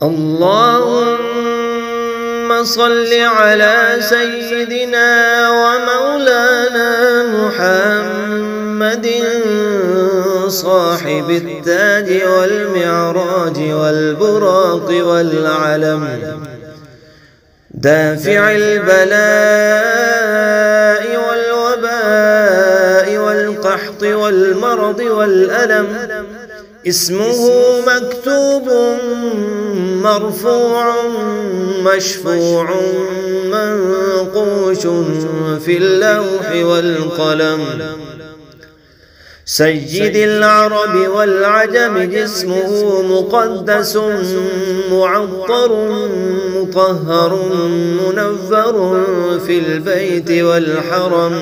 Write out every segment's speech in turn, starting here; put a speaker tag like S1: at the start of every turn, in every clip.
S1: اللهم صل على سيدنا ومولانا محمد صاحب التاج والمعراج والبراق والعلم، دافع البلاء والوباء والقحط والمرض والألم، اسمه مكتوب مرفوع مشفوع منقوش في اللوح والقلم، سيد العرب والعجم، جسمه مقدس معطر مطهر منور في البيت والحرم،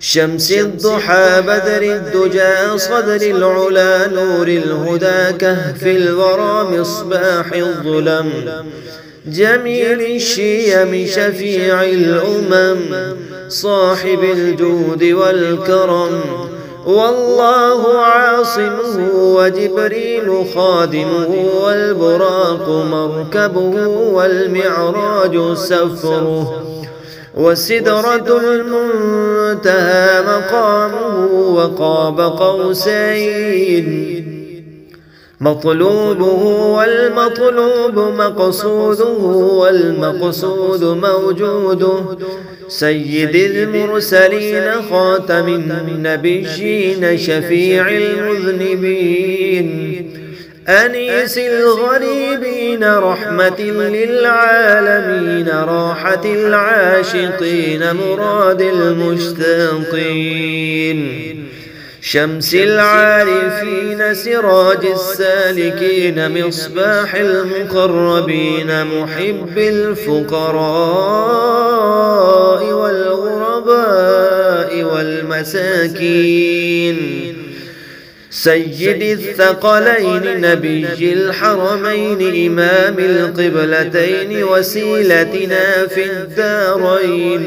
S1: شمس الضحى بدر الدجى صدر العلا نور الهدى كهف الورى مصباح الظلم، جميل الشيم شفيع الأمم صاحب الجود والكرم، والله عاصمه وجبريل خادمه والبراق مركبه والمعراج سفره، وسدرة المنتهى مقامه وقاب قوسين، مطلوبه والمطلوب مقصوده والمقصود موجوده، سيد المرسلين خاتم النبيين شفيع المذنبين، أنيس الغريبين رحمة للعالمين، راحة العاشقين مراد المشتاقين، شمس العارفين سراج السالكين، مصباح المقربين محب الفقراء والغرباء والمساكين، سيد الثقلين نبي الحرمين إمام القبلتين وسيلتنا في الدارين،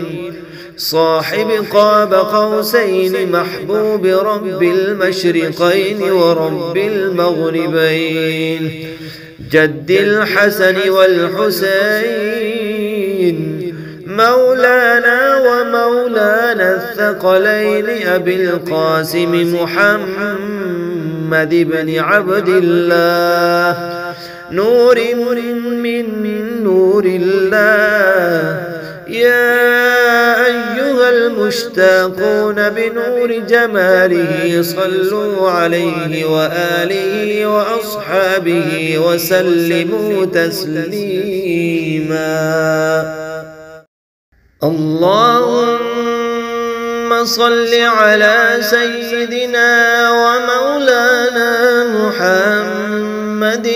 S1: صاحب قاب قوسين محبوب رب المشرقين ورب المغربين، جد الحسن والحسين مولانا ومولانا الثقلين، أبي القاسم محمد بن عبد الله، نور من نور الله، يا أيها المشتاقون بنور جماله صلوا عليه وآله وأصحابه وسلموا تسليما. اللهم صل على سيدنا ومولانا محمد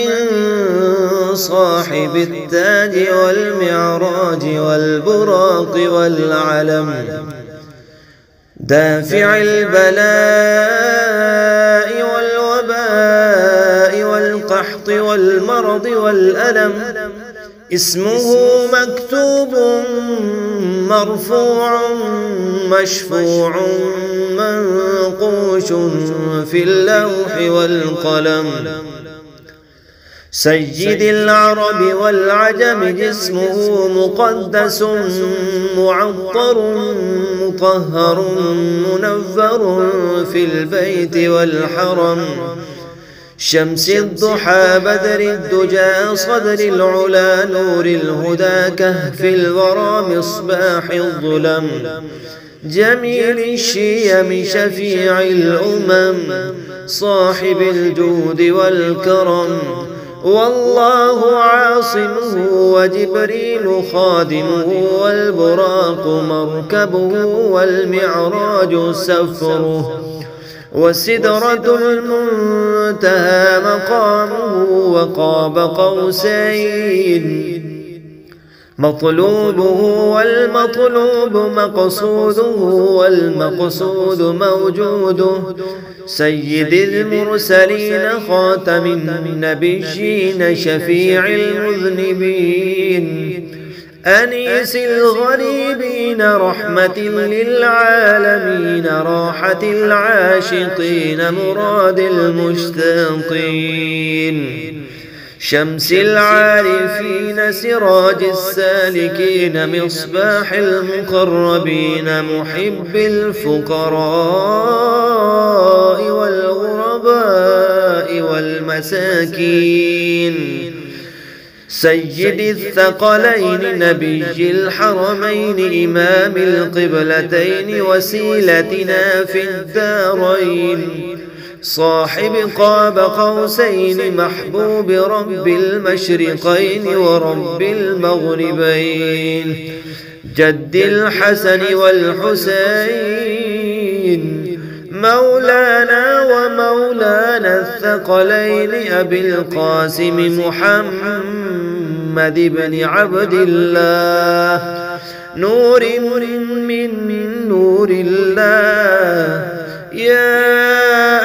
S1: صاحب التاج والمعراج والبراق والعلم، دافع البلاء والوباء والقحط والمرض والألم، اسمه مكتوب مرفوع مشفوع منقوش في اللوح والقلم، سيد العرب والعجم، جسمه مقدس معطر مطهر منور في البيت والحرم، شمس الضحى بدر الدجى صدر العلا نور الهدى كهف الورى مصباح الظلم، جميل الشيم شفيع الأمم صاحب الجود والكرم، والله عاصمه وجبريل خادمه والبراق مركبه والمعراج سفره، وسدرة المنتهى مقامه وقاب قوسين، مطلوبه والمطلوب مقصوده والمقصود موجوده، سيد المرسلين خاتم النبيين شفيع المذنبين، أنيس الغريبين رحمة للعالمين، راحة العاشقين مراد المشتاقين، شمس العارفين سراج السالكين مصباح المقربين محب الفقراء والغرباء والمساكين سيد الثقلين نبي الحرمين إمام القبلتين وسيلتنا في الدارين صاحب قاب قوسين محبوب رب المشرقين ورب المغربين جد الحسن والحسين مولانا ومولانا الثقلين أبي القاسم محمد بن عبد الله نور من نور الله يا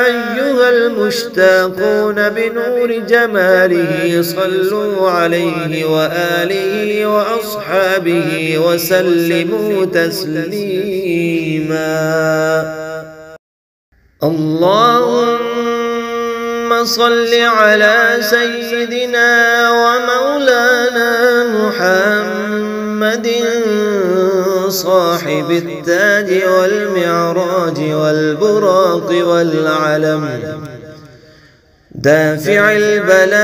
S1: أيها المشتاقون بنور جماله صلوا عليه وآله وأصحابه وسلموا تسليما اللهم صل على سيدنا ومولانا محمد صاحب التاج والمعراج والبراق والعلم دافع البلاء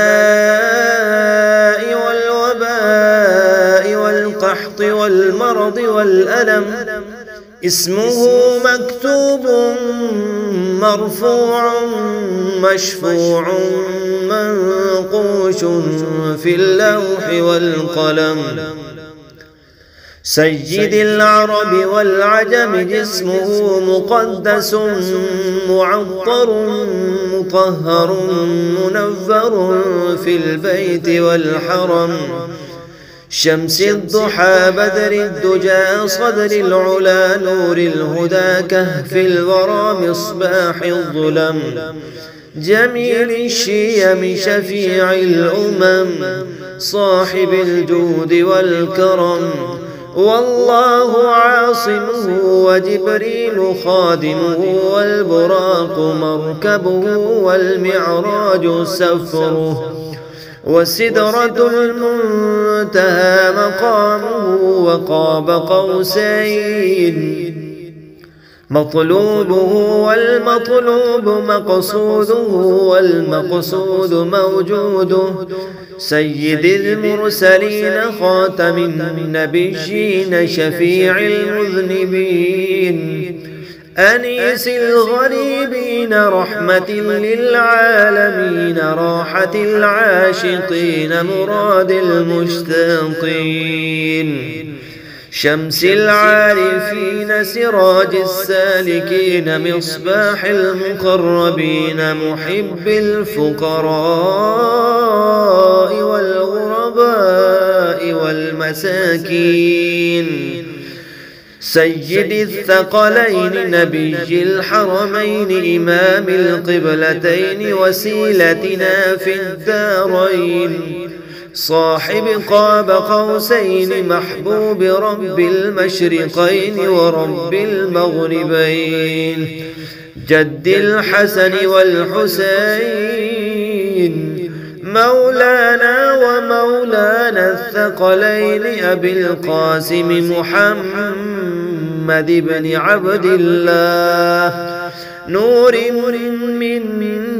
S1: والوباء والقحط والمرض والألم اسمه مكتوب مرفوع مشفوع منقوش في اللوح والقلم سيد العرب والعجم جسمه مقدس معطر مطهر منور في البيت والحرم شمس الضحى بدر الدجى صدر العلا نور الهدى كهف الورى مصباح الظلم جميل الشيم شفيع الأمم صاحب الجود والكرم والله عاصمه وجبريل خادمه والبراق مركبه والمعراج سفره وسدرة المنتهى مقامه وقاب قوسين مطلوبه والمطلوب مقصوده والمقصود موجوده سيد المرسلين خاتم النبيين شفيع المذنبين أنيس الغريبين رحمة للعالمين راحة العاشقين مراد المشتاقين شمس العارفين سراج السالكين مصباح المقربين محب الفقراء والغرباء والمساكين سيد الثقلين نبي الحرمين إمام القبلتين وسيلتنا في الدارين صاحب قاب قوسين محبوب رب المشرقين ورب المغربين جد الحسن والحسين مولانا ومولانا الثقلين أبي القاسم محمد بن عبد الله نور من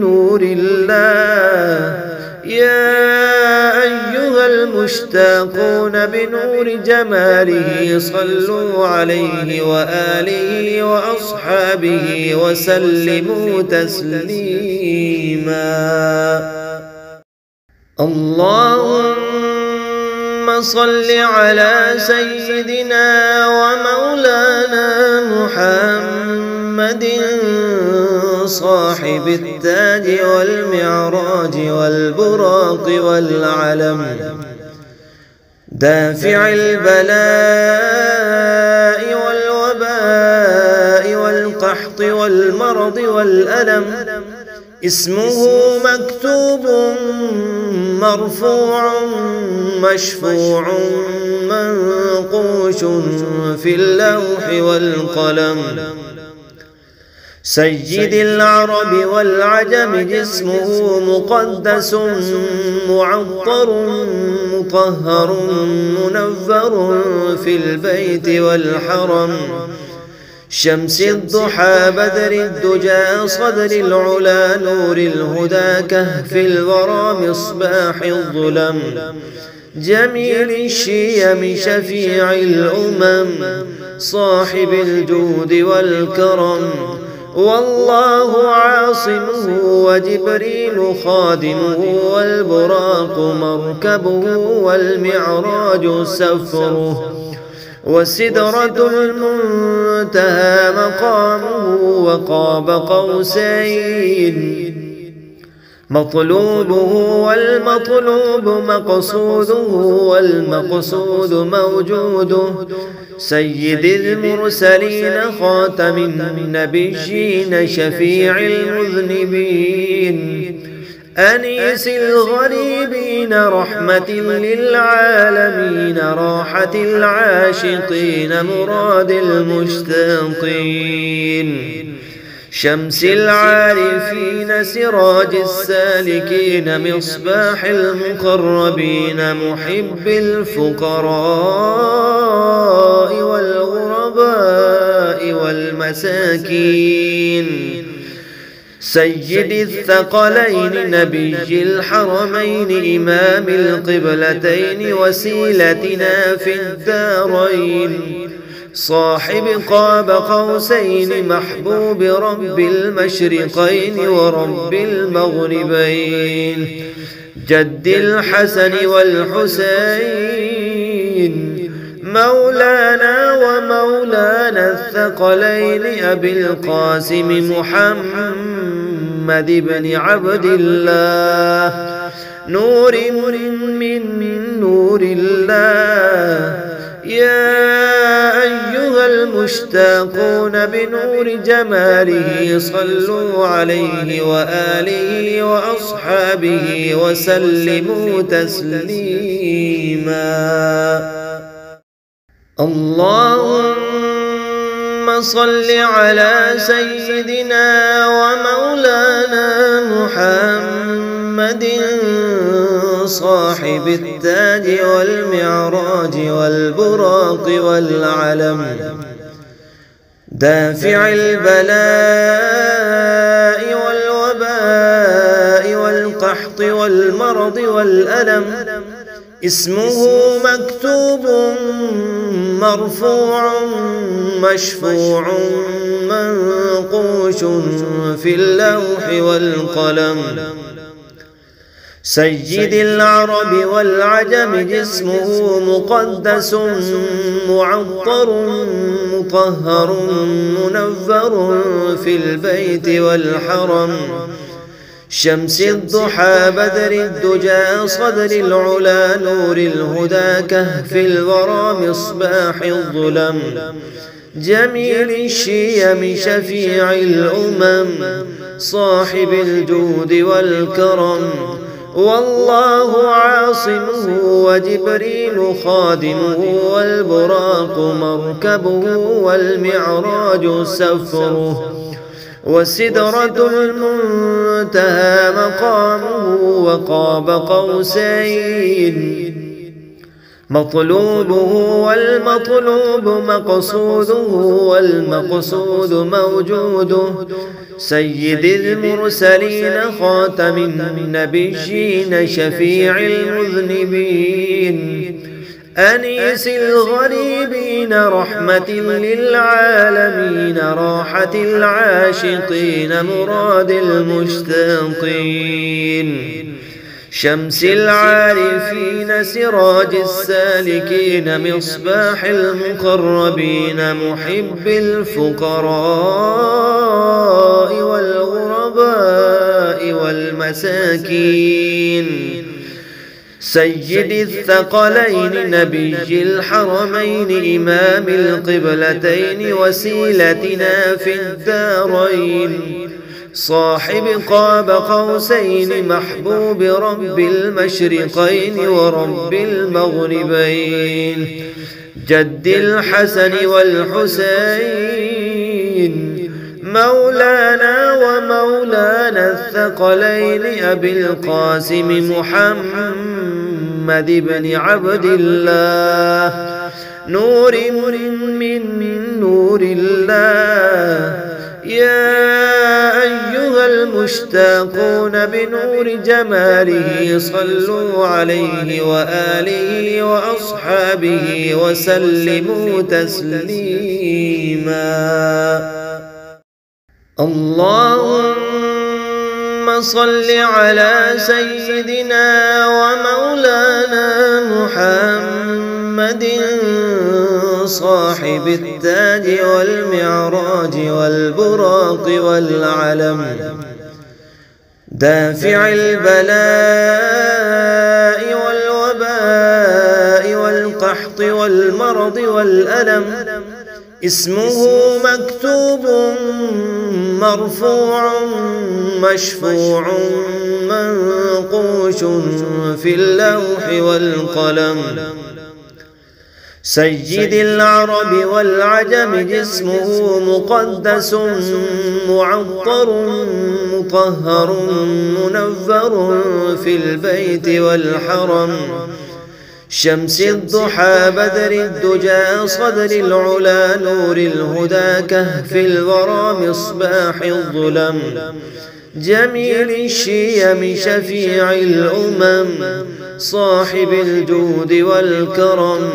S1: نور الله يا أيها المشتاقون بنور جماله صلوا عليه وآله وأصحابه وسلموا تسليما اللهم صل على سيدنا ومولانا محمد صاحب التاج والمعراج والبراق والعلم دافع البلاء والوباء والقحط والمرض والألم اسمه مكتوب مرفوع مشفوع منقوش في اللوح والقلم سيد العرب والعجم جسمه مقدس معطر مطهر منور في البيت والحرم. شمس الضحى بدر الدجى صدر العلا نور الهدى كهف الورى مصباح الظلم. جميل الشيم شفيع الأمم صاحب الجود والكرم. والله عاصمه وجبريل خادمه والبراق مركبه والمعراج سفره. وسدرة المنتهى مقامه وقاب قوسين. مطلوبه والمطلوب مقصوده والمقصود موجوده. سيد المرسلين خاتم النبيين شفيع المذنبين. أنيس الغريبين رحمة للعالمين راحة العاشقين مراد المشتاقين. شمس العارفين سراج السالكين مصباح المقربين محب الفقراء والغرباء والمساكين. سيد الثقلين نبي الحرمين إمام القبلتين وسيلتنا في الدارين. صاحب قاب قوسين محبوب رب المشرقين ورب المغربين. جد الحسن والحسين مولانا ومولانا الثقلين أبي القاسم محمد بن عبد الله نور من نور الله. يا أيها المشتاقون بنور جماله صلوا عليه وآله وأصحابه وسلموا تسليما. اللهم صل على سيدنا ومولانا محمد صاحب التاج والمعراج والبراق والعلم. دافع البلاء والوباء والقحط والمرض والألم. اسمه مكتوب مرفوع مشفوع منقوش في اللوح والقلم. سيد العرب والعجم جسمه مقدس معطر مطهر منور في البيت والحرم. شمس الضحى بدر الدجى صدر العلا نور الهدى كهف الورى مصباح الظلم. جميل الشيم شفيع الأمم صاحب الجود والكرم. والله عاصمه وجبريل خادمه والبراق مركبه والمعراج سفره. وسدرة المنتهى مقامه وقاب قوسين. مطلوبه والمطلوب مقصوده والمقصود موجوده. سيد المرسلين خاتم النبيين شفيع المذنبين. أنيس الغريبين رحمة للعالمين راحة العاشقين مراد المشتاقين. شمس العارفين سراج السالكين مصباح المقربين محب الفقراء والغرباء والمساكين. سيد الثقلين نبي الحرمين إمام القبلتين وسيلتنا في الدارين. صاحب قاب قوسين محبوب رب المشرقين ورب المغربين. جد الحسن والحسين مولانا ومولانا الثقلين أبي القاسم محمد بن عبد الله، نور من نور الله. يا أيها المشتاقون بنور جماله صلوا عليه وآله وأصحابه وسلموا تسليما. اللهم صل على سيدنا ومولانا محمد صاحب التاج والمعراج والبراق والعلم، دافع البلاء والوباء والقحط والمرض والألم، اسمه مكتوب مرفوع مشفوع منقوش في اللوح والقلم. سيد العرب والعجم، جسمه مقدس معطر مطهر منور في البيت والحرم. شمس الضحى بدر الدجى صدر العلا نور الهدى كهف الورى مصباح الظلم. جميل الشيم شفيع الأمم صاحب الجود والكرم.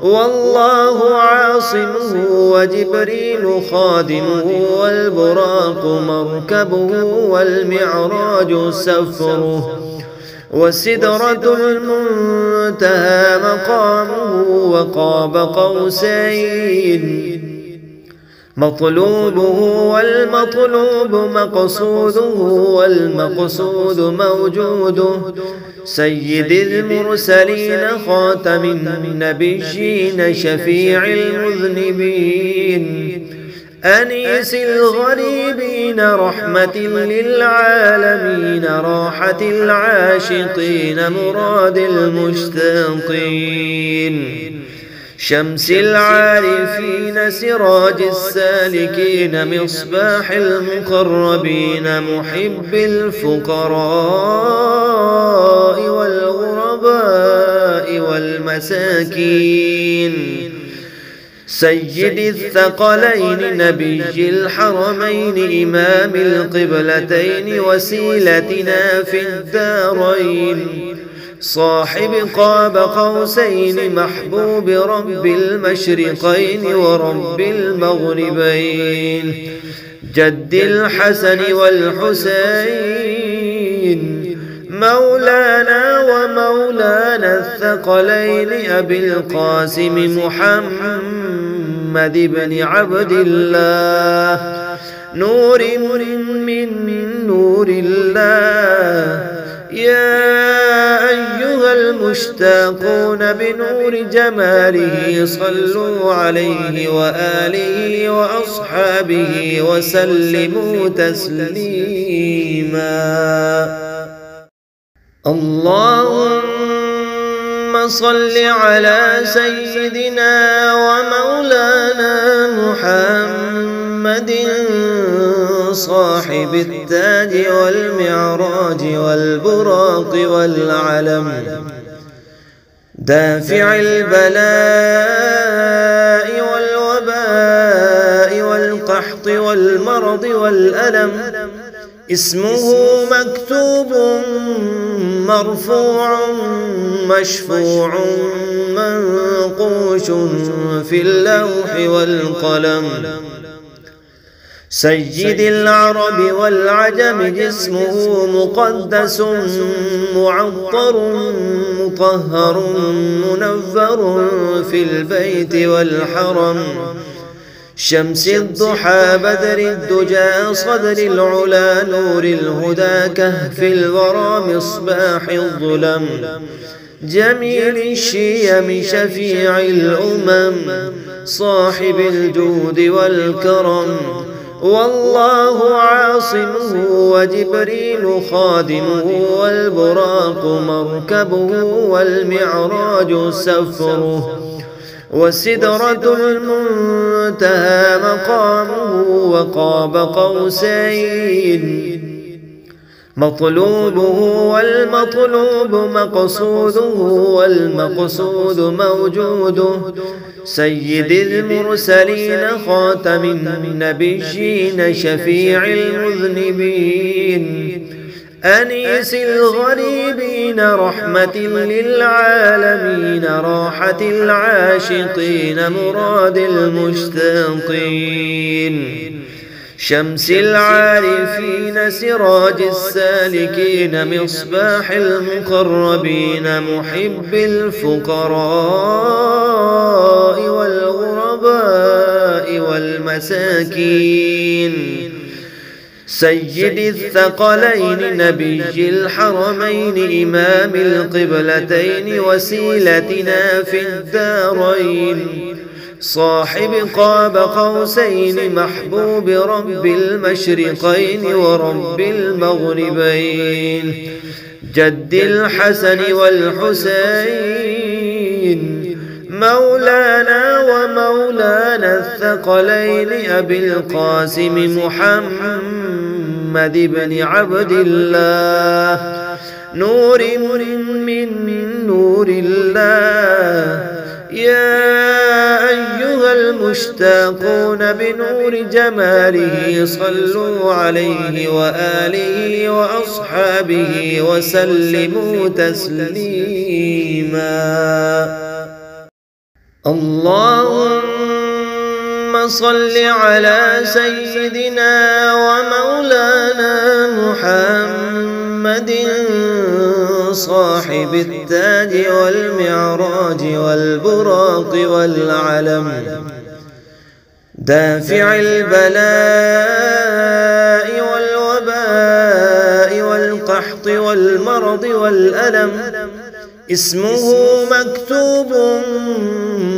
S1: والله عاصمه وجبريل خادمه والبراق مركبه والمعراج سفره. وسدرة المنتهى مقامه وقاب قوسين مطلوبه والمطلوب مقصوده والمقصود موجوده. سيد المرسلين خاتم النبيين شفيع المذنبين أنيس الغريبين رحمة للعالمين راحة العاشقين مراد المشتاقين. شمس العارفين سراج السالكين مصباح المقربين محب الفقراء والغرباء والمساكين. سيد الثقلين نبي الحرمين إمام القبلتين وسيلتنا في الدارين. صاحب قاب قوسين محبوب رب المشرقين ورب المغربين. جد الحسن والحسين مولانا ومولانا الثقلين أبي القاسم محمد بن عبد الله، نور من نور الله. يا أيها المشتاقون بنور جماله صلوا عليه وآله وأصحابه وسلموا تسليما. اللهم صل على سيدنا ومولانا محمد صاحب التاج والمعراج والبراق والعلم، دافع البلاء والوباء والقحط والمرض والألم. اسمه مكتوب مرفوع مشفوع منقوش في اللوح والقلم. سيد العرب والعجم، جسمه مقدس معطر مطهر منور في البيت والحرم. شمس الضحى بدر الدجى صدر العلا نور الهدى كهف الورى مصباح الظلم. جميل الشيم شفيع الأمم صاحب الجود والكرم. والله عاصمه وجبريل خادمه والبراق مركبه والمعراج سفره. وسدرة المنتهى مقامه وقاب قوسين. مطلوبه والمطلوب مقصوده والمقصود موجوده، سيد المرسلين خاتم النبيين شفيع المذنبين، أنيس الغريبين رحمة للعالمين، راحة العاشقين مراد المشتاقين، شمس العارفين سراج السالكين، مصباح المقربين محب الفقراء والغرباء والمساكين، سيد الثقلين نبي الحرمين، إمام القبلتين وسيلتنا في الدارين، صاحب قاب قوسين محبوب رب المشرقين ورب المغربين، جد الحسن والحسين، مولانا ومولانا الثقلين، أبي القاسم محمد بن عبد الله، نور من نور الله. يا أيها المشتاقون بنور جماله صلوا عليه وآله وأصحابه وسلموا تسليما. اللهم صل على سيدنا ومولانا محمد صاحب التاج والمعراج والبراق والعلم، دافع البلاء والوباء والقحط والمرض والألم، اسمه مكتوب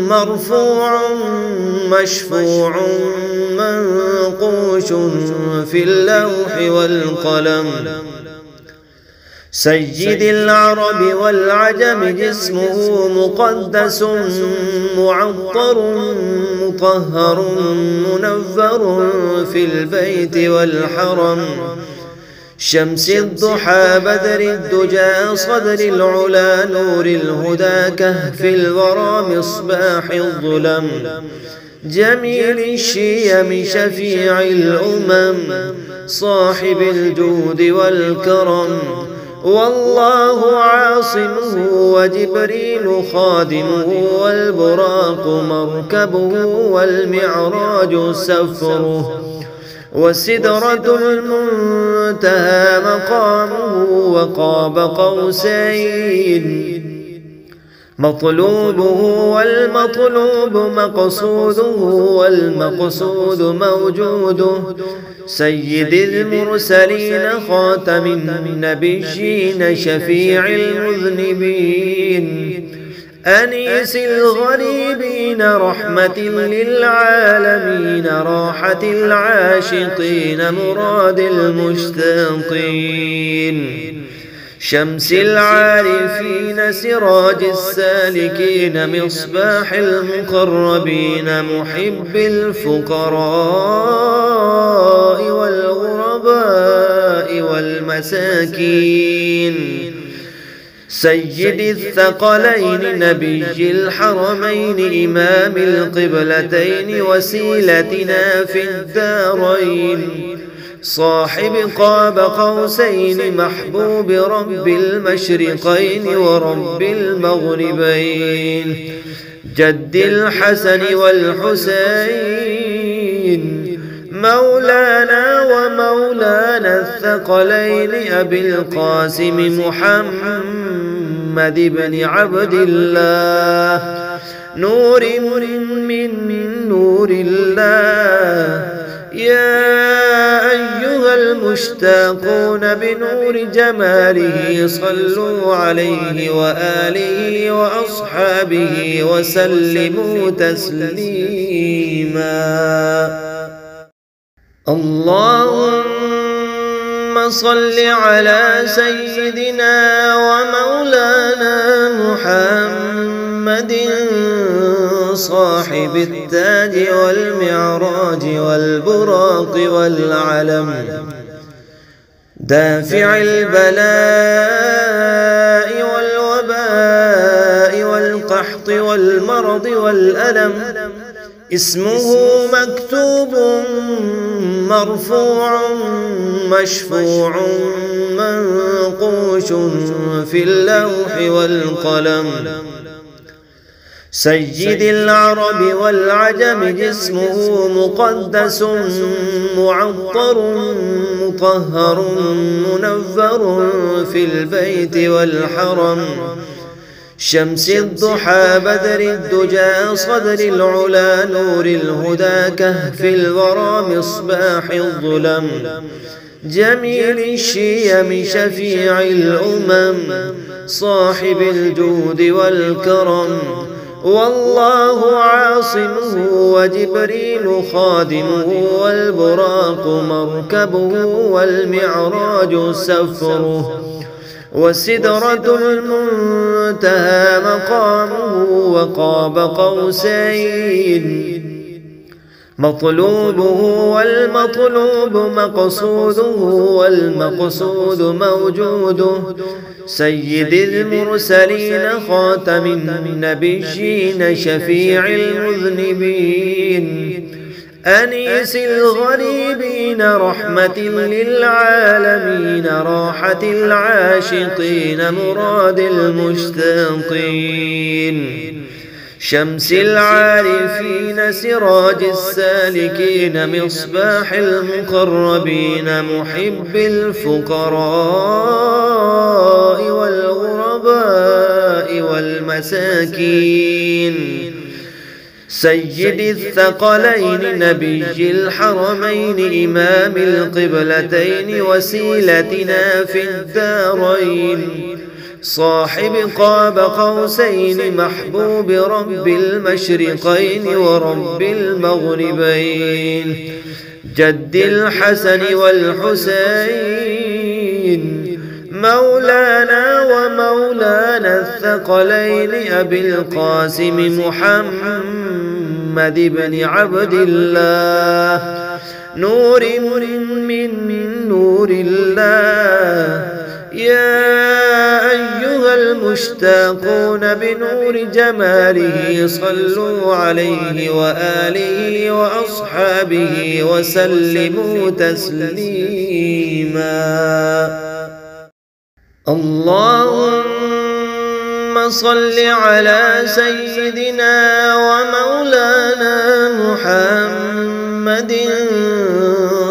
S1: مرفوع مشفوع منقوش في اللوح والقلم، سيد العرب والعجم جسمه مقدس معطر مطهر منور في البيت والحرم، شمس الضحى بدر الدجى صدر العلا نور الهدى كهف الورى مصباح الظلم، جميل الشيم شفيع الأمم صاحب الجود والكرم، والله عاصمه وجبريل خادمه والبراق مركبه والمعراج سفره، وسدرة المنتهى مقامه وقاب قوسين. مطلوبه والمطلوب مقصوده والمقصود موجوده، سيد المرسلين خاتم النبيين شفيع المذنبين، أنيس الغريبين رحمة للعالمين، راحة العاشقين مراد المشتاقين، شمس العارفين سراج السالكين، مصباح المقربين محب الفقراء والغرباء والمساكين، سيد الثقلين نبي الحرمين، إمام القبلتين وسيلتنا في الدارين، صاحب قاب قوسين محبوب رب المشرقين ورب المغربين، جد الحسن والحسين، مولانا ومولانا الثقلين، أبي القاسم محمد بن عبد الله، نور من نور الله. يا أيها المشتاقون بنور جماله صلوا عليه وآله وأصحابه وسلموا تسليما. اللهم صل على سيدنا ومولانا محمد صاحب التاج والمعراج والبراق والعلم دافع البلاء والوباء والقحط والمرض والألم اسمه مكتوب مرفوع مشفوع منقوش في اللوح والقلم سيد العرب والعجم جسمه مقدس معطر مطهر منور في البيت والحرم شمس الضحى بدر الدجى صدر العلا نور الهدى كهف الورى مصباح الظلم جميل الشيم شفيع الأمم صاحب الجود والكرم والله عاصمه وجبريل خادمه والبراق مركبه والمعراج سفره وسدرة المنتهى مقامه وقاب قوسين مطلوبه والمطلوب مقصوده والمقصود موجوده سيد المرسلين خاتم النبيين شفيع المذنبين أنيس الغريبين رحمة للعالمين راحة العاشقين مراد المشتاقين شمس العارفين سراج السالكين مصباح المقربين محب الفقراء والغرباء والمساكين سيد الثقلين نبي الحرمين إمام القبلتين وسيلتنا في الدارين صاحب قاب قوسين محبوب رب المشرقين ورب المغربين جد الحسن والحسين مولانا ومولانا الثقلين أبي القاسم محمد بن عبد الله نور من نور الله يا أيها المشتاقون بنور جماله صلوا عليه وآله وأصحابه وسلموا تسليما اللهم صل على سيدنا ومولانا محمد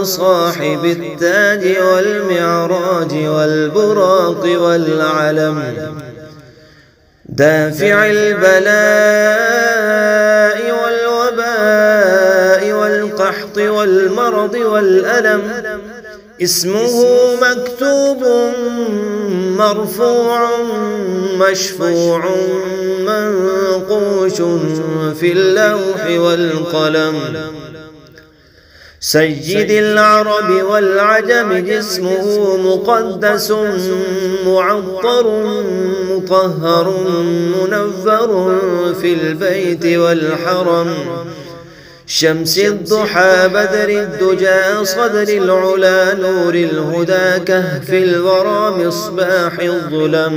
S1: صاحب التاج والمعراج والبراق والعلم دافع البلاء والوباء والقحط والمرض والألم اسمه مكتوب مرفوع مشفوع منقوش في اللوح والقلم سيد العرب والعجم جسمه مقدس معطر مطهر منور في البيت والحرم شمس الضحى بدر الدجى صدر العلا نور الهدى كهف الورى مصباح الظلم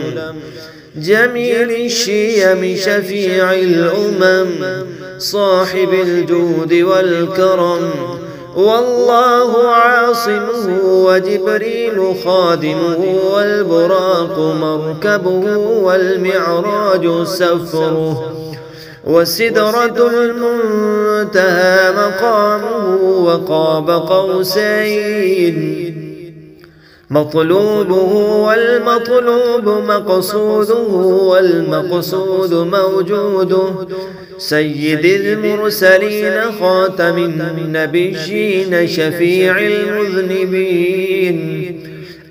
S1: جميل الشيم شفيع الأمم صاحب الجود والكرم والله عاصمه وجبريل خادمه والبراق مركبه والمعراج سفره وسدرة المنتهى مقامه وقاب قوسين مطلوبه والمطلوب مقصوده والمقصود موجوده سيد المرسلين خاتم النبيين شفيع المذنبين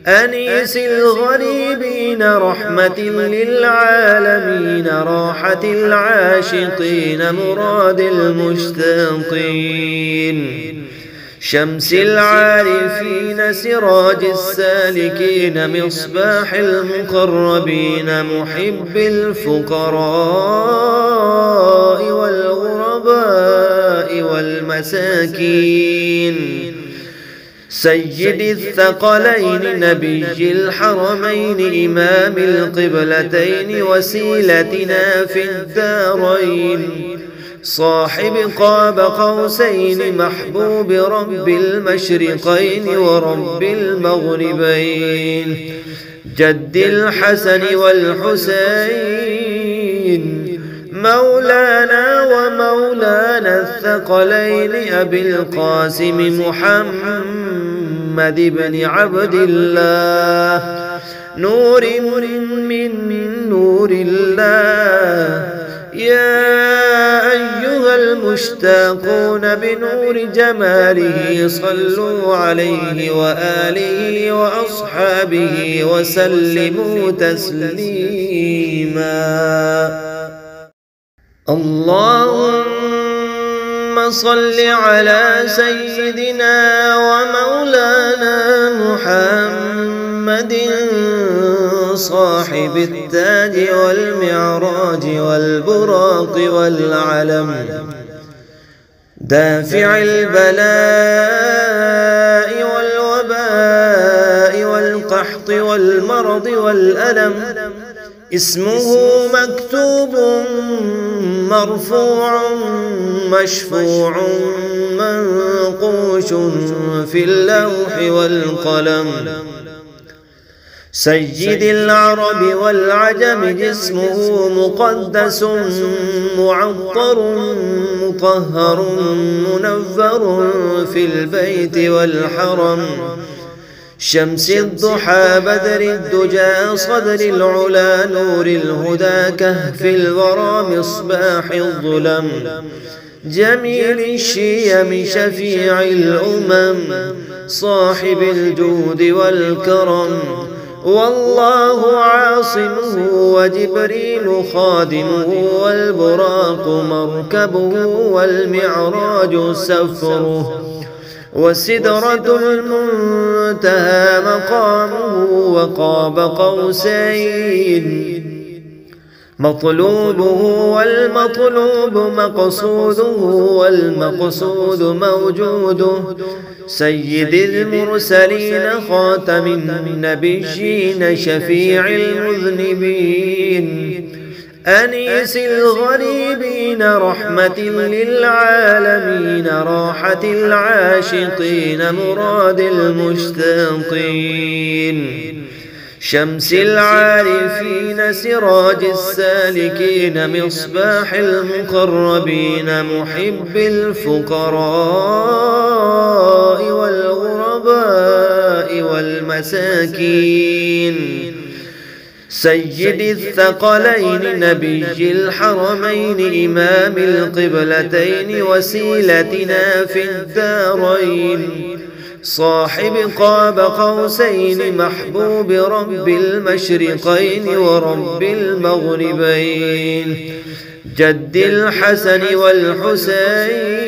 S1: أنيس الغريبين رحمة للعالمين راحة العاشقين مراد المشتاقين شمس العارفين سراج السالكين مصباح المقربين محب الفقراء والغرباء والمساكين. سيد الثقلين نبي الحرمين إمام القبلتين وسيلتنا في الدارين. صاحب قاب قوسين محبوب رب المشرقين ورب المغربين. جد الحسن والحسين مولانا ومولانا الثقلين أبي القاسم محمد بن عبد الله نور من نور الله. يا أيها المشتاقون بنور جماله صلوا عليه وآله وأصحابه وسلموا تسليما. اللهم صل على سيدنا ومولانا محمد صاحب التاج والمعراج والبراق والعلم دافع البلاء والوباء والقحط والمرض والألم. اسمه مكتوب مرفوع مشفوع منقوش في اللوح والقلم. سيد العرب والعجم جسمه مقدس معطر مطهر منور في البيت والحرم. شمس الضحى بدر الدجى صدر العلا نور الهدى كهف الورى مصباح الظلم. جميل الشيم شفيع الأمم صاحب الجود والكرم. والله عاصمه وجبريل خادمه والبراق مركبه والمعراج سفره وسدرة المنتهى مقامه وقاب قوسين. مطلوبه والمطلوب مقصوده والمقصود موجوده. سيد المرسلين خاتم النبيين شفيع المذنبين. أنيس الغريبين رحمة للعالمين راحة العاشقين مراد المشتاقين. شمس العارفين سراج السالكين مصباح المقربين محب الفقراء والغرباء والمساكين. سيد الثقلين نبي الحرمين إمام القبلتين وسيلتنا في الدارين. صاحب قاب قوسين محبوب رب المشرقين ورب المغربين. جد الحسن والحسين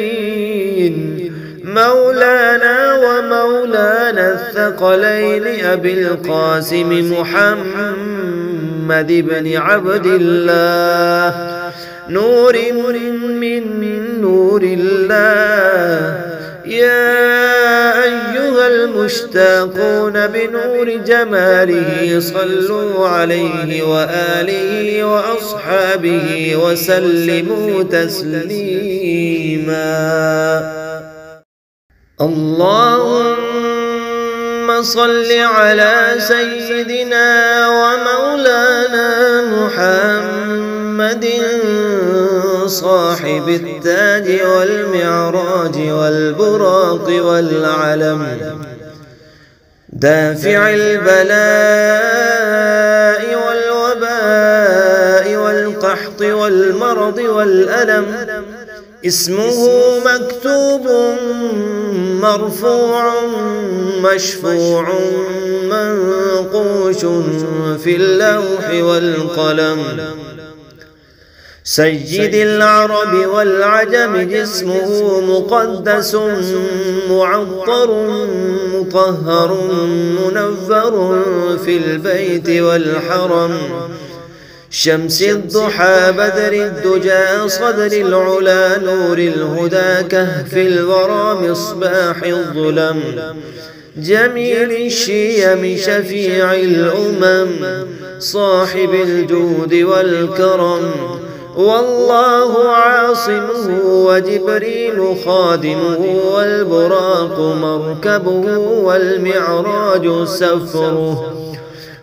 S1: مولانا ومولانا الثقلين أبي القاسم محمد بن عبد الله نور من نور الله. يا أيها المشتاقون بنور جماله صلوا عليه وآله وأصحابه وسلموا تسليما. اللهم صل على سيدنا ومولانا محمد صاحب التاج والمعراج والبراق والعلم دافع البلاء والوباء والقحط والمرض والألم. اسمه مكتوب مرفوع مشفوع منقوش في اللوح والقلم. سيد العرب والعجم جسمه مقدس معطر مطهر منور في البيت والحرم. شمس الضحى بدر الدجى صدر العلا نور الهدى كهف الورى مصباح الظلم جميل الشيم شفيع الأمم صاحب الجود والكرم والله عاصمه وجبريل خادمه والبراق مركبه والمعراج سفره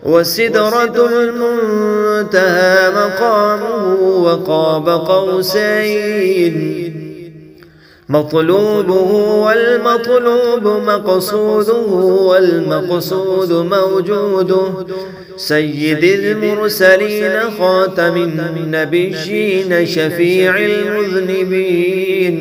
S1: وسدرة المنتهى مقامه وقاب قوسين مطلوبه والمطلوب مقصوده والمقصود موجوده سيد المرسلين خاتم النبيين شفيع المذنبين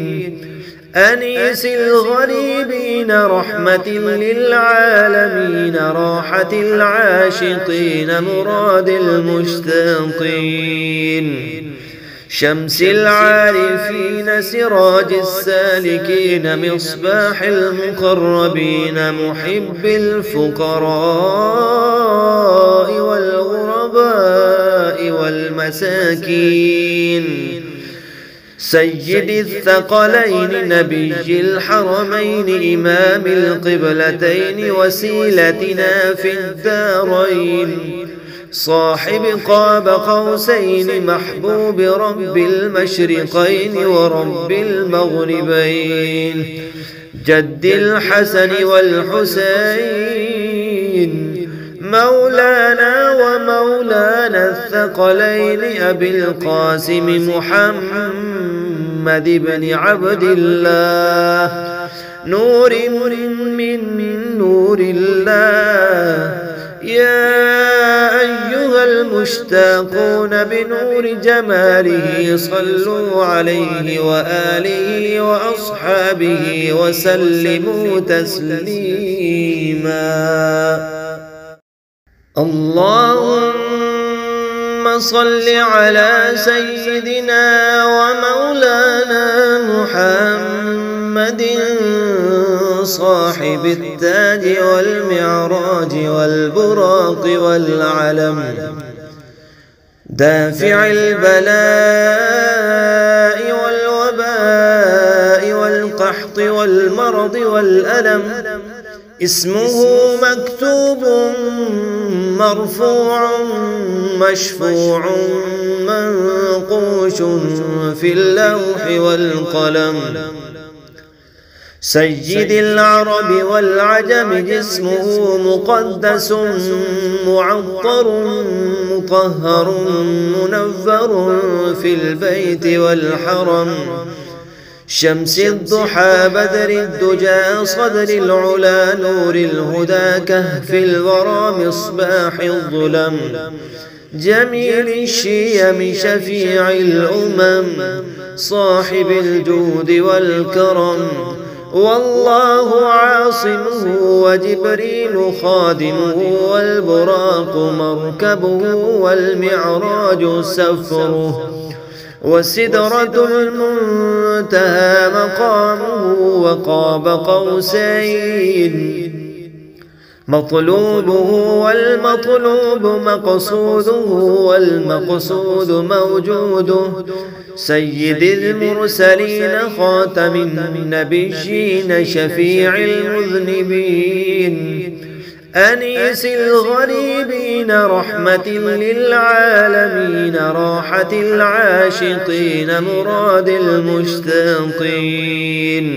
S1: أنيس الغريبين رحمة للعالمين راحة العاشقين مراد المشتاقين شمس العارفين سراج السالكين مصباح المقربين محب الفقراء والغرباء والمساكين سيد الثقلين نبي الحرمين إمام القبلتين وسيلتنا في الدارين صاحب قاب قوسين محبوب رب المشرقين ورب المغربين جد الحسن والحسين مولانا ومولانا الثقلين أبي القاسم محمد بن عبد الله نور من نور الله يا أيها المشتاقون بنور جماله صلوا عليه وآله وأصحابه وسلموا تسليما اللهم صل على سيدنا ومولانا محمد صاحب التاج والمعراج والبراق والعلم دافع البلاء والوباء والقحط والمرض والألم اسمه مكتوب مرفوع مشفوع منقوش في اللوح والقلم سيد العرب والعجم جسمه مقدس معطر مطهر منور في البيت والحرم شمس الضحى بدر الدجى صدر العلا نور الهدى كهف الورى مصباح الظلم جميل الشيم شفيع الأمم صاحب الجود والكرم والله عاصمه وجبريل خادمه والبراق مركبه والمعراج سفره وسدرة المنتهى مقامه وقاب قوسين مطلوبه والمطلوب مقصوده والمقصود موجوده سيد المرسلين خاتم النبيين شفيع المذنبين أنيس الغريبين رحمة للعالمين راحة العاشقين مراد المشتاقين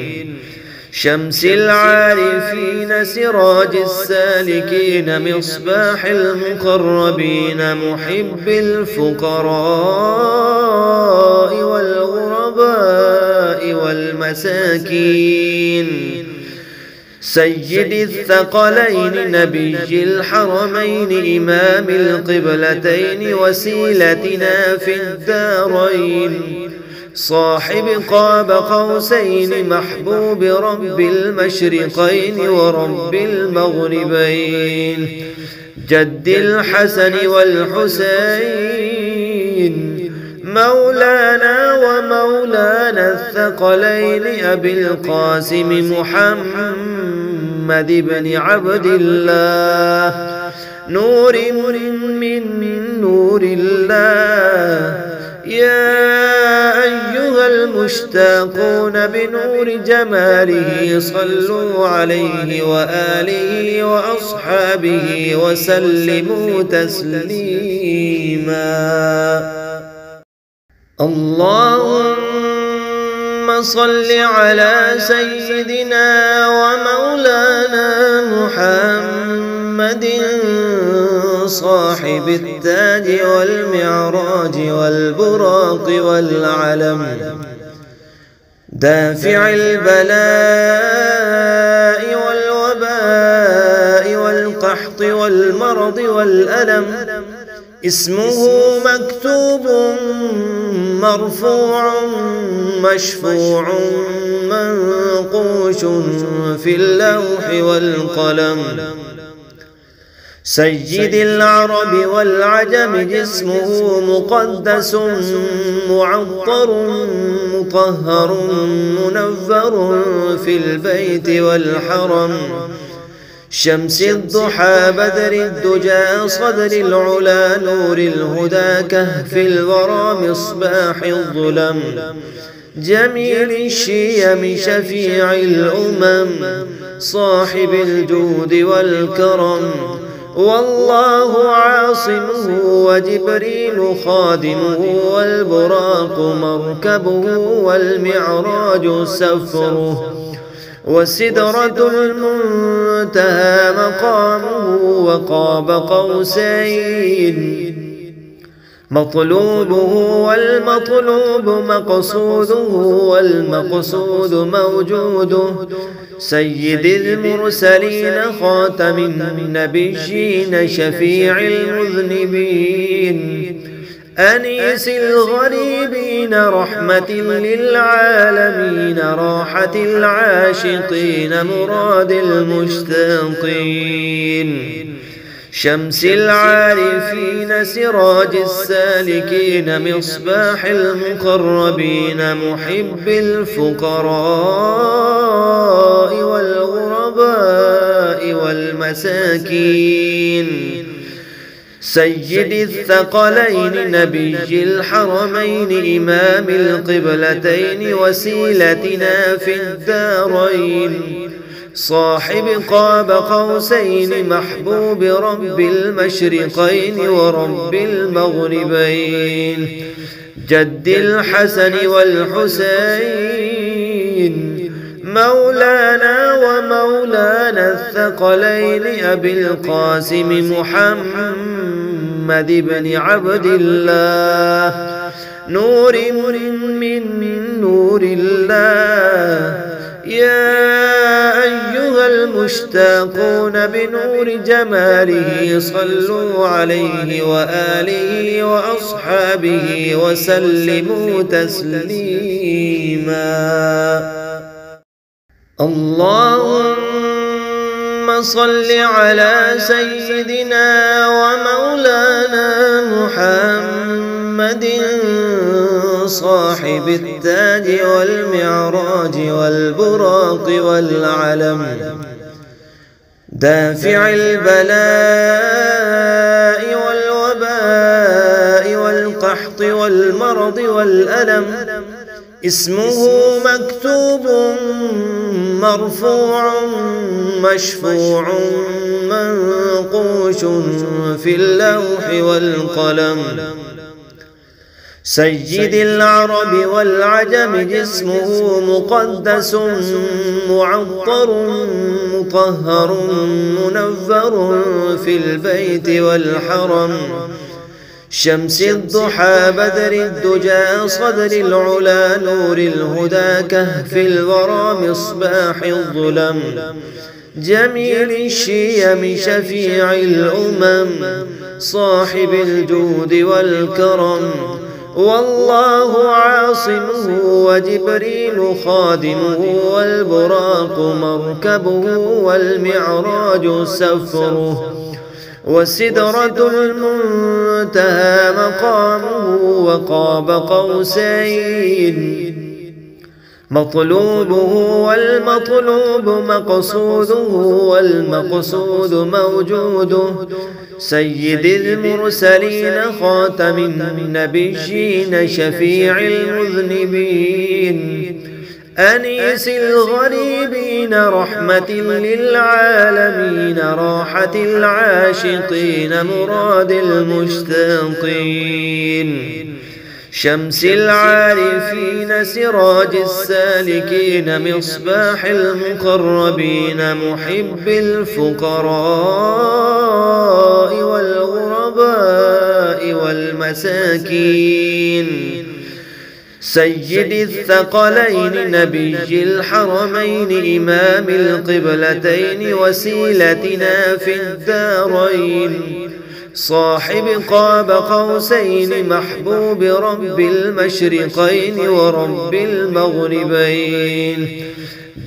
S1: شمس العارفين سراج السالكين مصباح المقربين محب الفقراء والغرباء والمساكين سيد الثقلين نبي الحرمين إمام القبلتين وسيلتنا في الدارين صاحب قاب قوسين محبوب رب المشرقين ورب المغربين جد الحسن والحسين مولانا ومولانا الثقلين أبي القاسم محمد بن عبد الله نور من نور الله. يا أيها المشتاقون بنور جماله صلوا عليه وآله وأصحابه وسلموا تسليما. اللهم صل على سيدنا ومولانا محمد صاحب التاج والمعراج والبراق والعلم، دافع البلاء والوباء والقحط والمرض والألم، اسمه مكتوب مرفوع مشفوع منقوش في اللوح والقلم. سيد العرب والعجم جسمه مقدس معطر مطهر منور في البيت والحرم. شمس الضحى بدر الدجى صدر العلا نور الهدى كهف الورى مصباح الظلم. جميل الشيم شفيع الأمم صاحب الجود والكرم. والله عاصمه وجبريل خادمه والبراق مركبه والمعراج سفره. وسدرة المنتهى مقامه وقاب قوسين مطلوبه والمطلوب مقصوده والمقصود موجوده. سيد المرسلين خاتم النبيين شفيع المذنبين أنيس الغريبين رحمة للعالمين راحة العاشقين مراد المشتاقين. شمس العارفين سراج السالكين مصباح المقربين محب الفقراء والغرباء والمساكين. سيد الثقلين نبي الحرمين إمام القبلتين وسيلتنا في الدارين. صاحب قاب قوسين محبوب رب المشرقين ورب المغربين. جد الحسن والحسين مولانا ومولانا الثقلين أبي القاسم محمد بن عبد الله. نور من نور الله. يا أيها المشتاقون بنور جماله صلوا عليه وآله وأصحابه وسلموا تسليما. اللهم صل على سيدنا ومولانا محمد صاحب التاج والمعراج والبراق والعلم، دافع البلاء والوباء والقحط والمرض والألم، اسمه مكتوب مرفوع مشفوع منقوش في اللوح والقلم. سيد العرب والعجم جسمه مقدس معطر مطهر منور في البيت والحرم. شمس الضحى بدر الدجى صدر العلا نور الهدى كهف الورى مصباح الظلم. جميل الشيم شفيع الأمم صاحب الجود والكرم. والله عاصمه وجبريل خادمه والبراق مركبه والمعراج سفره. وسدرة المنتهى مقامه وقاب قوسين مطلوبه والمطلوب مقصوده والمقصود موجوده سيد المرسلين خاتم النبيين شفيع المذنبين أنيس الغريبين رحمة للعالمين راحة العاشقين مراد المشتاقين شمس العارفين سراج السالكين مصباح المقربين محب الفقراء والغرباء والمساكين سيد الثقلين نبي الحرمين إمام القبلتين وسيلتنا في الدارين صاحب قاب قوسين محبوب رب المشرقين ورب المغربين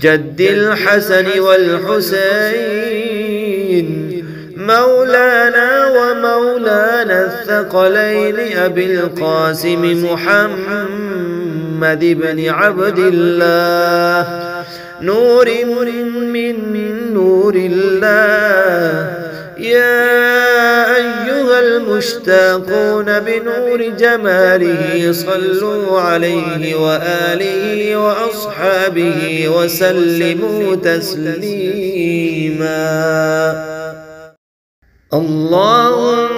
S1: جد الحسن والحسين مولانا ومولانا الثقلين أبي القاسم محمد بن عبد الله نور من نور الله يا أيها المشتاقون بنور جماله صلوا عليه وآله وأصحابه وسلموا تسليما اللهم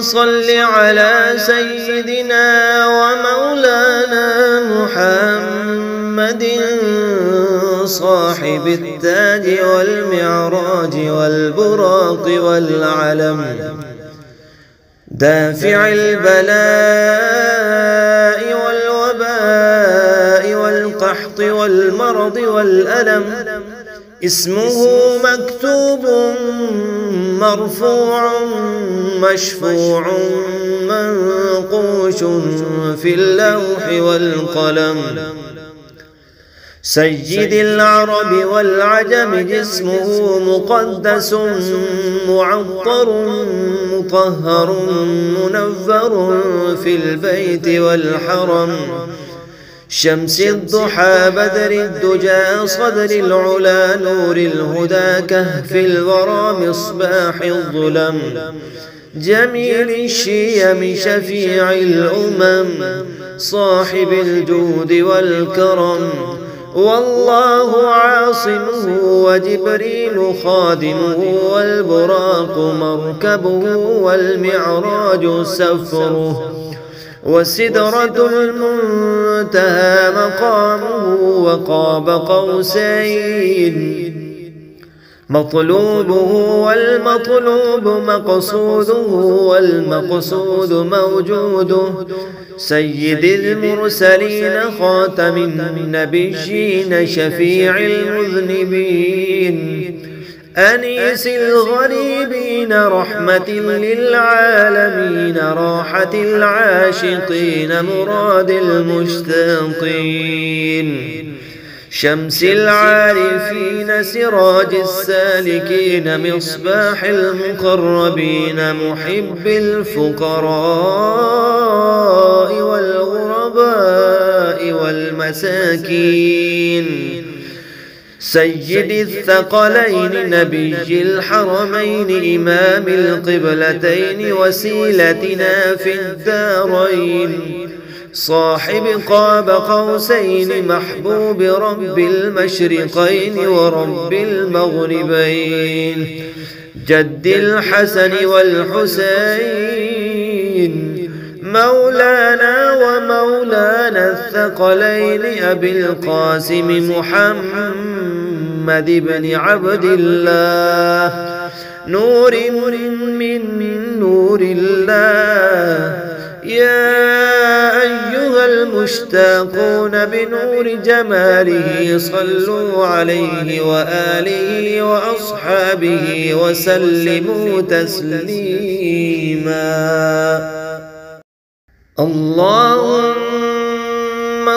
S1: صل على سيدنا ومولانا محمد صاحب التاج والمعراج والبراق والعلم دافع البلاء والوباء والقحط والمرض والألم اسمه مكتوب مرفوع مشفوع منقوش في اللوح والقلم سيد العرب والعجم جسمه مقدس معطر مطهر منور في البيت والحرم شمس الضحى بدر الدجى صدر العلا نور الهدى كهف الورى مصباح الظلم جميل الشيم شفيع الأمم صاحب الجود والكرم والله عاصمه وجبريل خادمه والبراق مركبه والمعراج سفره وسدرة المنتهى مقامه وقاب قوسين مطلوبه والمطلوب مقصوده والمقصود موجوده سيد المرسلين خاتم النبيين شفيع المذنبين أنيس الغريبين رحمة للعالمين راحة العاشقين مراد المشتاقين شمس العارفين سراج السالكين مصباح المقربين محب الفقراء والغرباء والمساكين سيد الثقلين نبي الحرمين إمام القبلتين وسيلتنا في الدارين صاحب قاب قوسين محبوب رب المشرقين ورب المغربين جد الحسن والحسين مولانا ومولانا الثقلين أبي القاسم محمد بن عبد الله نور من نور الله يا أيها المشتاقون بنور جماله صلوا عليه وآله وأصحابه وسلموا تسليما اللهم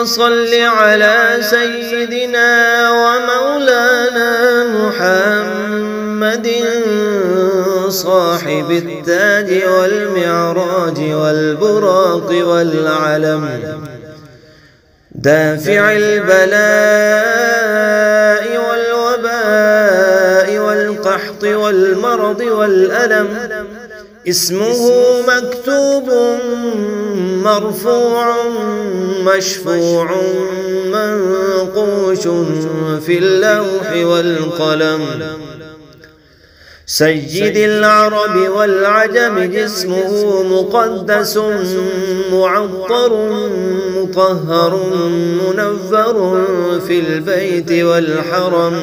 S1: صل على سيدنا ومولانا محمد صاحب التاج والمعراج والبراق والعلم دافع البلاء والوباء والقحط والمرض والألم، اسمه مكتوب مرفوع مشفوع منقوش في اللوح والقلم. سيد العرب والعجم، جسمه مقدس معطر مطهر منور في البيت والحرم.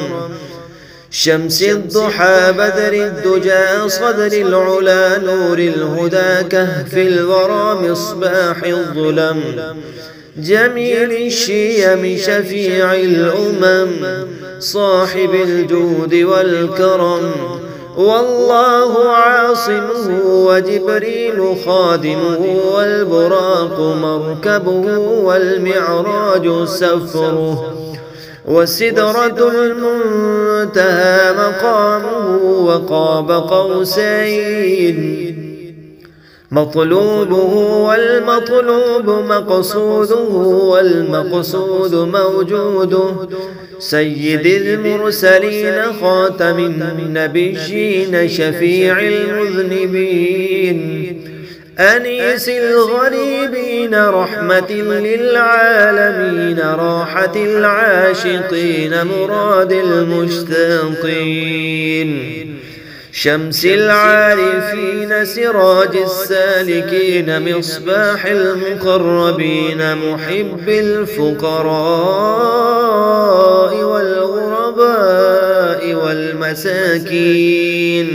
S1: شمس الضحى بدر الدجى صدر العلا نور الهدى كهف الورى مصباح الظلم. جميل الشيم شفيع الأمم صاحب الجود والكرم. والله عاصمه وجبريل خادمه والبراق مركبه والمعراج سفره. وسدرة المنتهى مقامه وقاب قوسين مطلوبه والمطلوب مقصوده والمقصود موجوده. سيد المرسلين خاتم النبيين شفيع المذنبين. أنيس الغريبين رحمة للعالمين راحة العاشقين مراد المشتاقين. شمس العارفين سراج السالكين مصباح المقربين محب الفقراء والغرباء والمساكين.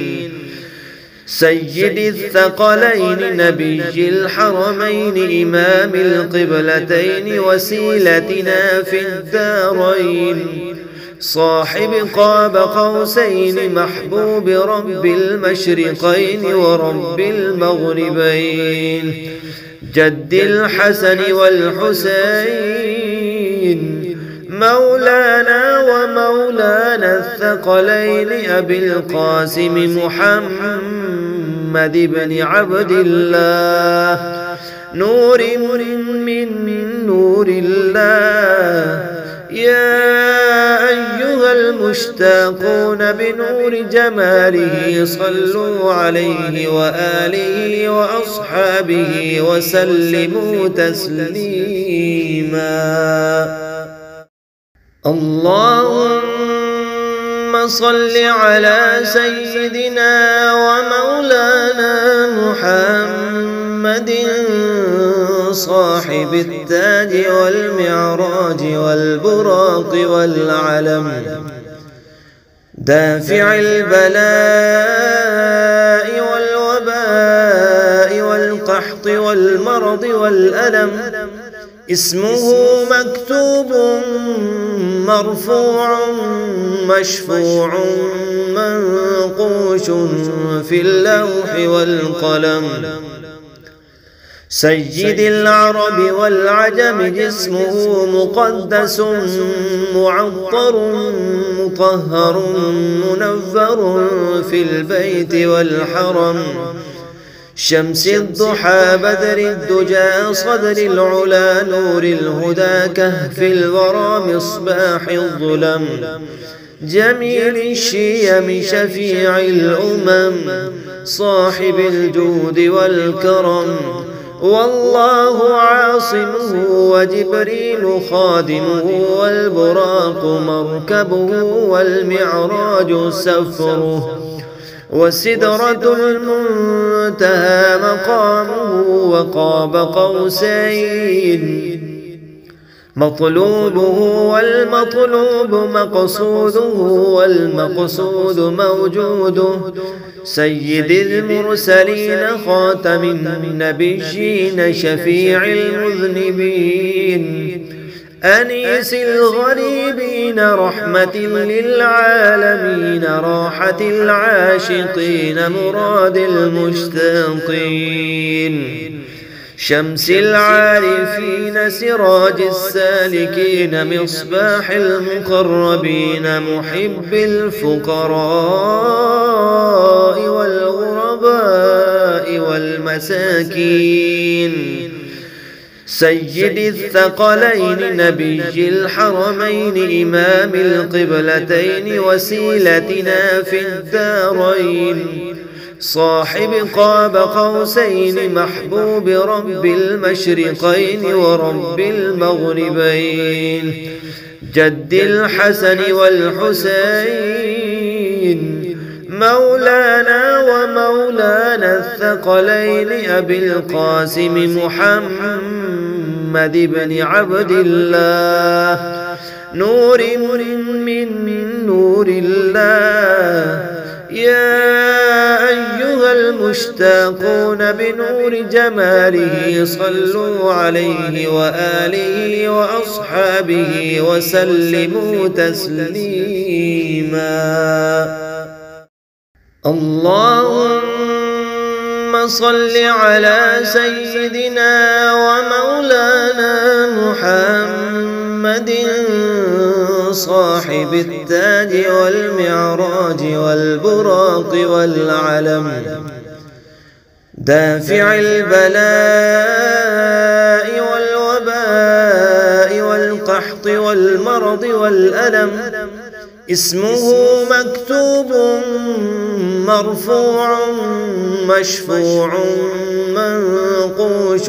S1: سيد الثقلين نبي الحرمين إمام القبلتين وسيلتنا في الدارين. صاحب قاب قوسين محبوب رب المشرقين ورب المغربين. جد الحسن والحسين مولانا ومولانا الثقلين أبي القاسم محمد بن عبد الله نور من نور الله. يا أيها المشتاقون بنور جماله صلوا عليه وآله وأصحابه وسلموا تسليما. اللهم صل على سيدنا ومولانا محمد صاحب التاج والمعراج والبراق والعلم. دافع البلاء والوباء والقحط والمرض والألم، اسمه مكتوب مرفوع مشفوع منقوش في اللوح والقلم. سيد العرب والعجم، جسمه مقدس معطر مطهر منور في البيت والحرم. شمس الضحى بدر الدجى صدر العلا نور الهدى كهف الورى مصباح الظلم. جميل الشيم شفيع الأمم صاحب الجود والكرم. والله عاصمه وجبريل خادمه والبراق مركبه والمعراج سفره. وسدرة المنتهى مقامه وقاب قوسين مطلوبه والمطلوب مقصوده والمقصود موجوده. سيد المرسلين خاتم النبيين شفيع المذنبين. أنيس الغريبين رحمة للعالمين راحة العاشقين مراد المشتاقين. شمس العارفين سراج السالكين مصباح المقربين محب الفقراء والغرباء والمساكين. سيد الثقلين نبي الحرمين إمام القبلتين وسيلتنا في الدارين صاحب قاب قوسين محبوب رب المشرقين ورب المغربين جد الحسن والحسين مولانا ومولانا الثقلين أبي القاسم محمد بن عبد الله نور من نور الله يا أيها المشتاقون بنور جماله صلوا عليه وآله وأصحابه وسلموا تسليما اللهم صل على سيدنا ومولانا محمد صاحب التاج والمعراج والبراق والعلم دافع البلاء والوباء والقحط والمرض والألم اسمه مكتوب مرفوع مشفوع منقوش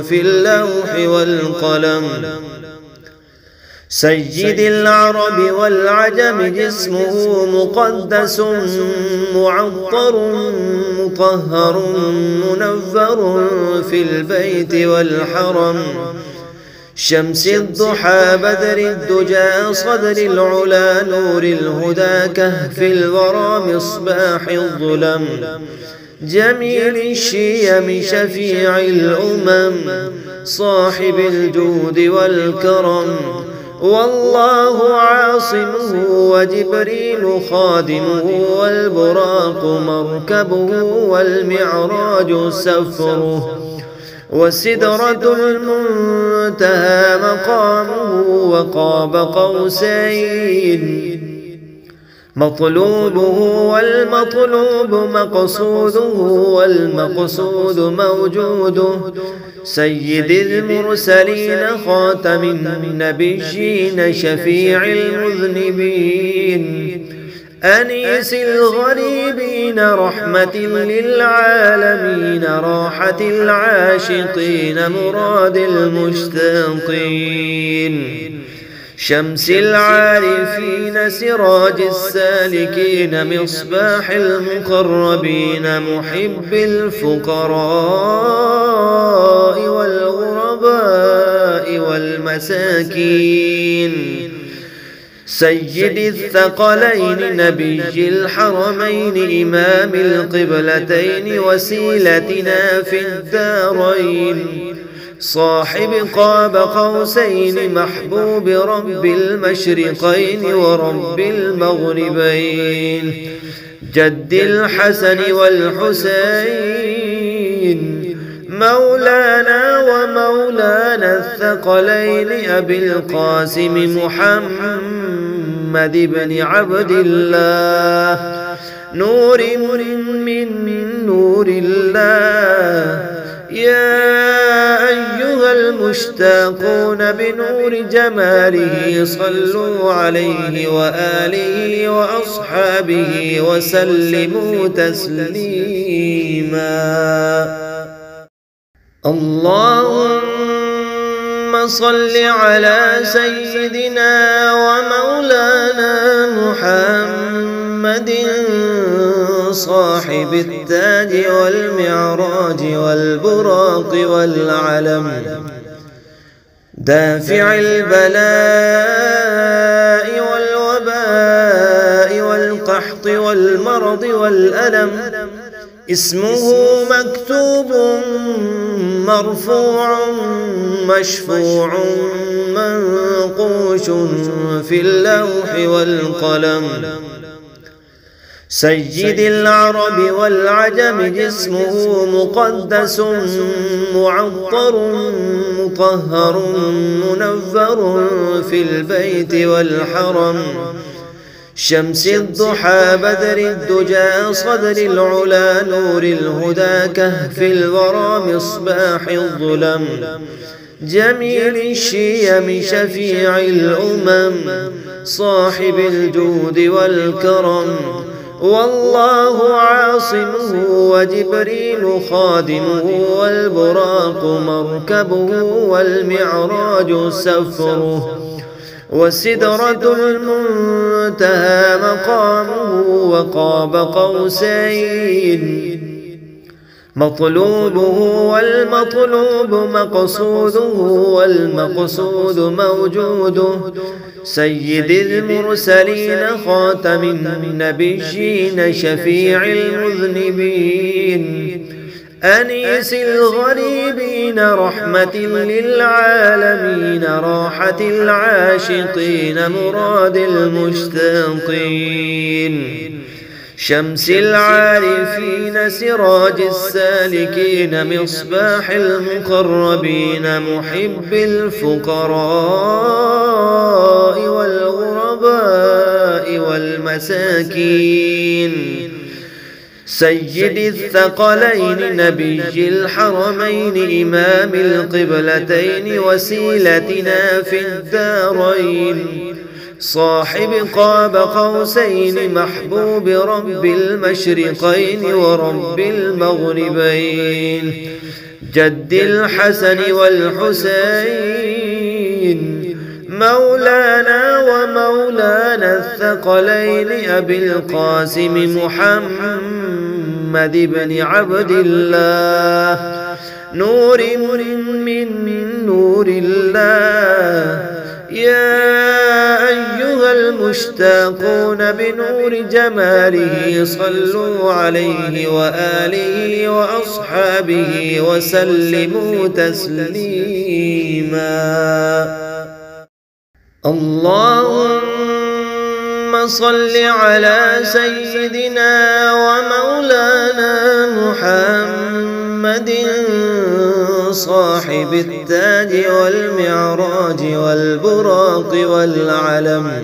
S1: في اللوح والقلم سيد العرب والعجم جسمه مقدس معطر مطهر منور في البيت والحرم شمس الضحى بدر الدجى صدر العلا نور الهدى كهف الورى مصباح الظلم جميل الشيم شفيع الأمم صاحب الجود والكرم والله عاصمه وجبريل خادمه والبراق مركبه والمعراج سفره وسدرة المنتهى مقامه وقاب قوسين مطلوبه والمطلوب مقصوده والمقصود موجوده سيد المرسلين خاتم النبيين شفيع المذنبين أنيس الغريبين رحمة للعالمين راحة العاشقين مراد المشتاقين شمس العارفين سراج السالكين مصباح المقربين محب الفقراء والغرباء والمساكين سيد الثقلين نبي الحرمين إمام القبلتين وسيلتنا في الدارين صاحب قاب قوسين محبوب رب المشرقين ورب المغربين جد الحسن والحسين مولانا ومولانا الثقلين أبي القاسم محمد بن عبد الله نور من نور الله يا أيها المشتاقون بنور جماله صلوا عليه وآله وأصحابه وسلموا تسليما اللهم صل على سيدنا ومولانا محمد صاحب التاج والمعراج والبراق والعلم دافع البلاء والوباء والقحط والمرض والألم اسمه مكتوب مرفوع مشفوع منقوش في اللوح والقلم سيد العرب والعجم جسمه مقدس معطر مطهر منور في البيت والحرم شمس الضحى بدر الدجى صدر العلا نور الهدى كهف الورى مصباح الظلم جميل الشيم شفيع الأمم صاحب الجود والكرم والله عاصمه وجبريل خادمه والبراق مركبه والمعراج سفره وسدرة المنتهى مقامه وقاب قوسين مطلوبه والمطلوب مقصوده والمقصود موجوده سيد المرسلين خاتم النبيين شفيع المذنبين أنيس الغريبين رحمة للعالمين راحة العاشقين مراد المشتاقين شمس العارفين سراج السالكين مصباح المقربين محب الفقراء والغرباء والمساكين سيد الثقلين نبي الحرمين إمام القبلتين وسيلتنا في الدارين صاحب قاب قوسين محبوب رب المشرقين ورب المغربين جد الحسن والحسين مولانا ومولانا الثقلين أبي القاسم محمد بن عبد الله نور من نور الله يا أيها المشتاقون بنور جماله صلوا عليه وآله وأصحابه وسلموا تسليما اللهم صل على سيدنا ومولانا محمد صاحب التاج والمعراج والبراق والعلم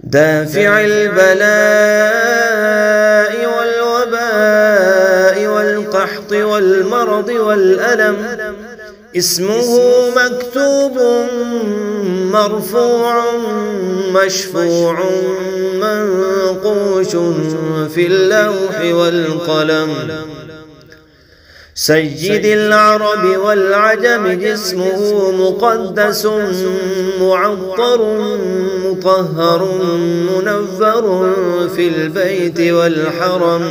S1: دافع البلاء والوباء والقحط والمرض والألم اسمه مكتوب مرفوع مشفوع منقوش في اللوح والقلم سيد العرب والعجم جسمه مقدس معطر مطهر منور في البيت والحرم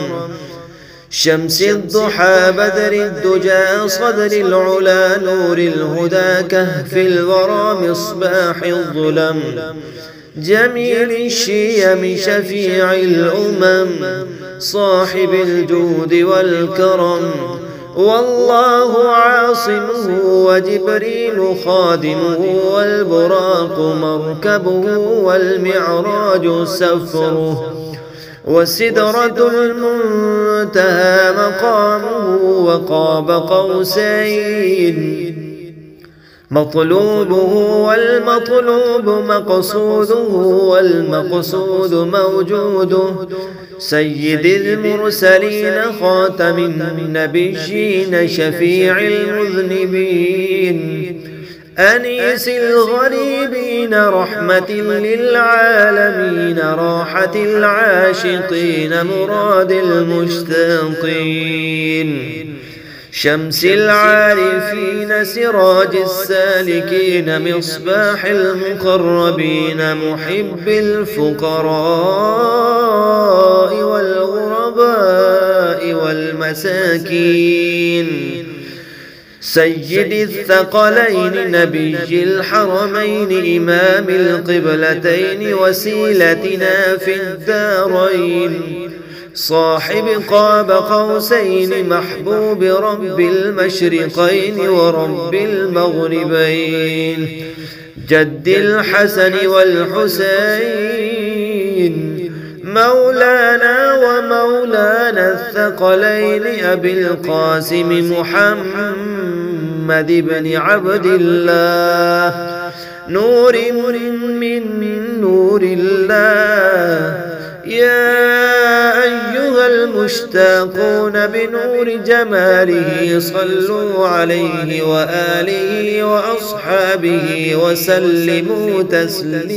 S1: شمس الضحى بدر الدجى صدر العلا نور الهدى كهف الورى مصباح الظلم جميل الشيم شفيع الأمم صاحب الجود والكرم والله عاصمه وجبريل خادمه والبراق مركبه والمعراج سفره وسدرة المنتهى مقامه وقاب قوسين مطلوبه والمطلوب مقصوده والمقصود موجوده سيد المرسلين خاتم النبيين شفيع المذنبين أنيس الغريبين رحمة للعالمين راحة العاشقين مراد المشتاقين شمس العارفين سراج السالكين مصباح المقربين محب الفقراء والغرباء والمساكين سيد الثقلين نبي الحرمين إمام القبلتين وسيلتنا في الدارين صاحب قاب قوسين محبوب رب المشرقين ورب المغربين جد الحسن والحسين مولانا ومولانا الثقلين أبي القاسم محمد بن عبد الله نور من نور الله. يا أيها المشتاقون بنور جماله صلوا عليه وآله وأصحابه وسلموا تسليما.